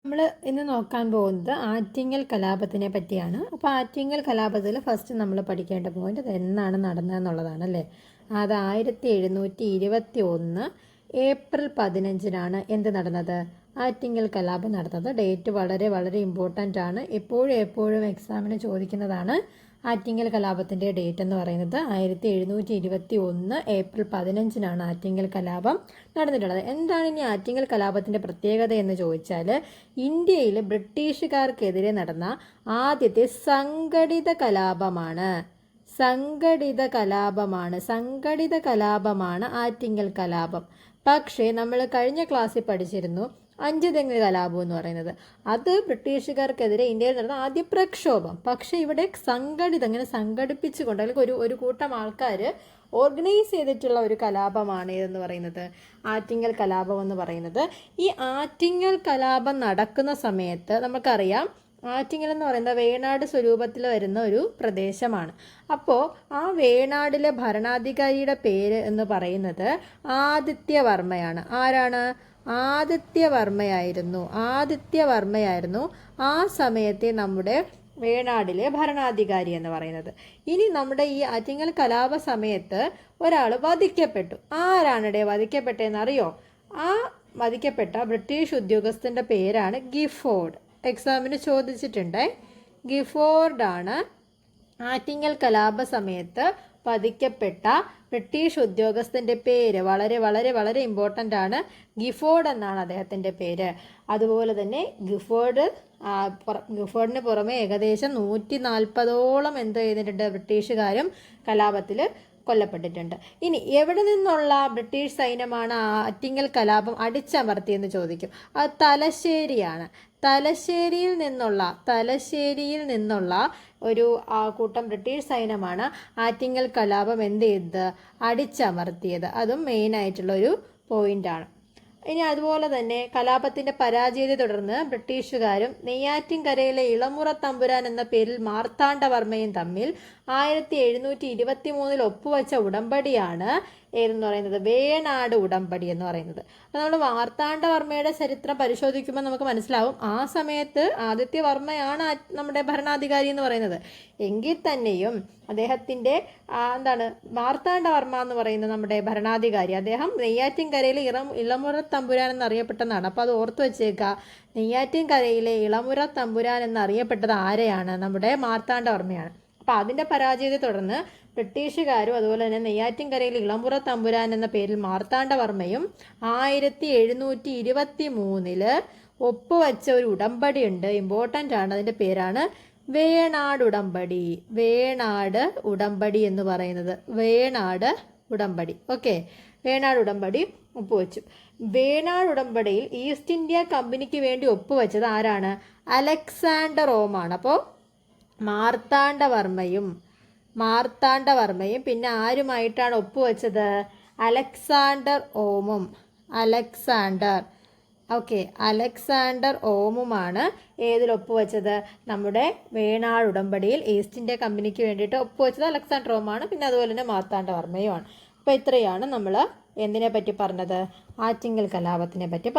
നമ്മൾ ഇന്ന് നോക്കാൻ പോകുന്നത് ആറ്റിങ്ങൽ കലാപത്തിനെ പറ്റിയാണ്. അപ്പോൾ ആറ്റിങ്ങൽ കലാപത്തിൽ ഫസ്റ്റ് നമ്മൾ പഠിക്കേണ്ട പോയിന്റ് അത് എന്നാണ് നടന്നതെന്നുള്ളതാണ് അല്ലേ. അത് 1721 ഏപ്രിൽ 15 എന്ത് നടന്നത്? ആറ്റിങ്ങൽ കലാപം നടന്നത്. ഡേറ്റ് വളരെ വളരെ ഇമ്പോർട്ടൻ്റ് ആണ്. എപ്പോഴും എക്സാമിന് ചോദിക്കുന്നതാണ് ആറ്റിങ്ങൽ കലാപത്തിൻ്റെ ഡേറ്റ് എന്ന് പറയുന്നത്. 1721 ഏപ്രിൽ 15 ആറ്റിങ്ങൽ കലാപം നടന്നിട്ടുള്ളത്. എന്താണ് ഇനി ആറ്റിങ്ങൽ കലാപത്തിൻ്റെ പ്രത്യേകത എന്ന് ചോദിച്ചാൽ, ഇന്ത്യയിൽ ബ്രിട്ടീഷുകാർക്കെതിരെ നടന്ന ആദ്യത്തെ സംഘടിത കലാപമാണ് ആറ്റിങ്ങൽ കലാപം. പക്ഷേ നമ്മൾ കഴിഞ്ഞ ക്ലാസ്സിൽ പഠിച്ചിരുന്നു അഞ്ചുതെങ്ങ് കലാപം എന്ന് പറയുന്നത്. അത് ബ്രിട്ടീഷുകാർക്കെതിരെ ഇന്ത്യയിൽ നടന്ന ആദ്യ പ്രക്ഷോഭം. പക്ഷേ ഇവിടെ ഇങ്ങനെ സംഘടിപ്പിച്ചുകൊണ്ട് അല്ലെങ്കിൽ ഒരു കൂട്ടം ആൾക്കാർ ഓർഗനൈസ് ചെയ്തിട്ടുള്ള ഒരു കലാപമാണ് ഇതെന്ന് പറയുന്നത് ആറ്റിങ്ങൽ കലാപം എന്ന് പറയുന്നത്. ഈ ആറ്റിങ്ങൽ കലാപം നടക്കുന്ന സമയത്ത് നമുക്കറിയാം ആറ്റിങ്ങൽ എന്ന് പറയുന്നത് വേണാട് സ്വരൂപത്തിൽ വരുന്ന ഒരു പ്രദേശമാണ്. അപ്പോൾ ആ വേണാടിലെ ഭരണാധികാരിയുടെ പേര് എന്ന് പറയുന്നത് ആദിത്യവർമ്മയാണ്. ആരാണ്? ആദിത്യവർമ്മയായിരുന്നു ആ സമയത്തെ നമ്മുടെ വേണാടിലെ ഭരണാധികാരി എന്ന് പറയുന്നത്. ഇനി നമ്മുടെ ഈ ആറ്റിങ്ങൽ കലാപ സമയത്ത് ഒരാൾ വധിക്കപ്പെട്ടു. ആരാണിടെ വധിക്കപ്പെട്ടതെന്ന് അറിയോ? ആ വധിക്കപ്പെട്ട ബ്രിട്ടീഷ് ഉദ്യോഗസ്ഥൻ്റെ പേരാണ് ഗിഫോർഡ്. എക്സാമിന് ചോദിച്ചിട്ടുണ്ട്. ഗിഫോർഡാണ് ആറ്റിങ്ങൽ കലാപ സമയത്ത് വധിക്കപ്പെട്ട ബ്രിട്ടീഷ് ഉദ്യോഗസ്ഥൻ്റെ പേര്. വളരെ വളരെ വളരെ ഇമ്പോർട്ടൻ്റ് ആണ്. ഗിഫോർഡ് എന്നാണ് അദ്ദേഹത്തിൻ്റെ പേര്. അതുപോലെ തന്നെ ഗിഫോർഡിന് പുറമെ ഏകദേശം 140ഓളം എന്ത് ചെയ്തിട്ടുണ്ട് ബ്രിട്ടീഷുകാരും കലാപത്തിൽ കൊല്ലപ്പെട്ടിട്ടുണ്ട്. ഇനി എവിടെ നിന്നുള്ള ബ്രിട്ടീഷ് സൈന്യമാണ് ആറ്റിങ്ങൽ കലാപം അടിച്ചമർത്തിയെന്ന് ചോദിക്കും. അത് തലശ്ശേരിയാണ്. തലശ്ശേരിയിൽ നിന്നുള്ള ഒരു കൂട്ടം ബ്രിട്ടീഷ് സൈന്യമാണ് ആറ്റിങ്ങൽ കലാപം എന്ത് ചെയ്തത്? അടിച്ചമർത്തിയത്. അതും മെയിനായിട്ടുള്ള ഒരു പോയിൻ്റാണ്. ഇനി അതുപോലെ തന്നെ കലാപത്തിൻ്റെ പരാജയത്തെ തുടർന്ന് ബ്രിട്ടീഷുകാരും നെയ്യാറ്റിൻകരയിലെ ഇളമുറ തമ്പുരാൻ എന്ന പേരിൽ മാർത്താണ്ഡവർമ്മയും തമ്മിൽ 1723 ഒപ്പുവെച്ച ഉടമ്പടിയാണ് ഏതെന്ന് പറയുന്നത് വേണാട് ഉടമ്പടി എന്ന് പറയുന്നത്. അപ്പോൾ നമ്മൾ മാർത്താണ്ഡവർമ്മയുടെ ചരിത്രം പരിശോധിക്കുമ്പോൾ നമുക്ക് മനസ്സിലാവും ആ സമയത്ത് ആദിത്യവർമ്മയാണ് നമ്മുടെ ഭരണാധികാരി എന്ന് പറയുന്നത്. എങ്കിൽ തന്നെയും അദ്ദേഹത്തിൻ്റെ മാർത്താണ്ഡവർമ്മ എന്ന് പറയുന്ന നമ്മുടെ ഭരണാധികാരി അദ്ദേഹം നെയ്യാറ്റിൻകരയിലെ ഇളമുറ തമ്പുരാൻ എന്നറിയപ്പെട്ടതാണ്. അപ്പോൾ അത് ഓർത്തു വെച്ചേക്കുക. നെയ്യാറ്റിൻകരയിലെ ഇളമുറ തമ്പുരാൻ എന്നറിയപ്പെട്ടത് ആരെയാണ്? നമ്മുടെ മാർത്താണ്ഡവർമ്മയാണ്. അപ്പോൾ അതിൻ്റെ പരാജയത്തെ തുടർന്ന് ബ്രിട്ടീഷുകാരും അതുപോലെ തന്നെ നെയ്യാറ്റിൻകരയിൽ ഇളമുറ തമ്പുരാൻ എന്ന പേരിൽ മാർത്താണ്ഡവർമ്മയും 1723 ഒപ്പുവെച്ച ഒരു ഉടമ്പടി ഉണ്ട്. ഇമ്പോർട്ടൻ്റ് ആണ്. അതിൻ്റെ പേരാണ് വേണാട് ഉടമ്പടി എന്ന് പറയുന്നത്. വേണാട് ഉടമ്പടി. ഓക്കെ, വേണാട് ഉടമ്പടി ഒപ്പുവെച്ചു. വേണാട് ഉടമ്പടിയിൽ ഈസ്റ്റ് ഇന്ത്യ കമ്പനിക്ക് വേണ്ടി ഒപ്പുവെച്ചത് ആരാണ്? അലക്സാണ്ടർ ഓമാണ്. അപ്പോൾ മാർത്താണ്ഡവർമ്മയും പിന്നെ ആരുമായിട്ടാണ് ഒപ്പുവെച്ചത്? അലക്സാണ്ടർ ഓമുമാണ് ഏതിൽ ഒപ്പുവെച്ചത്? നമ്മുടെ വേണാട് ഉടമ്പടിയിൽ ഈസ്റ്റ് ഇന്ത്യ കമ്പനിക്ക് വേണ്ടിയിട്ട് ഒപ്പുവെച്ചത് അലക്സാണ്ടർ ഓമാണ്. പിന്നെ അതുപോലെ തന്നെ മാർത്താണ്ഡവർമ്മയുമാണ്. അപ്പോൾ ഇത്രയാണ് നമ്മൾ എന്തിനെ പറ്റി പറഞ്ഞത്? ആറ്റിങ്ങൽ കലാപത്തിനെ പറ്റി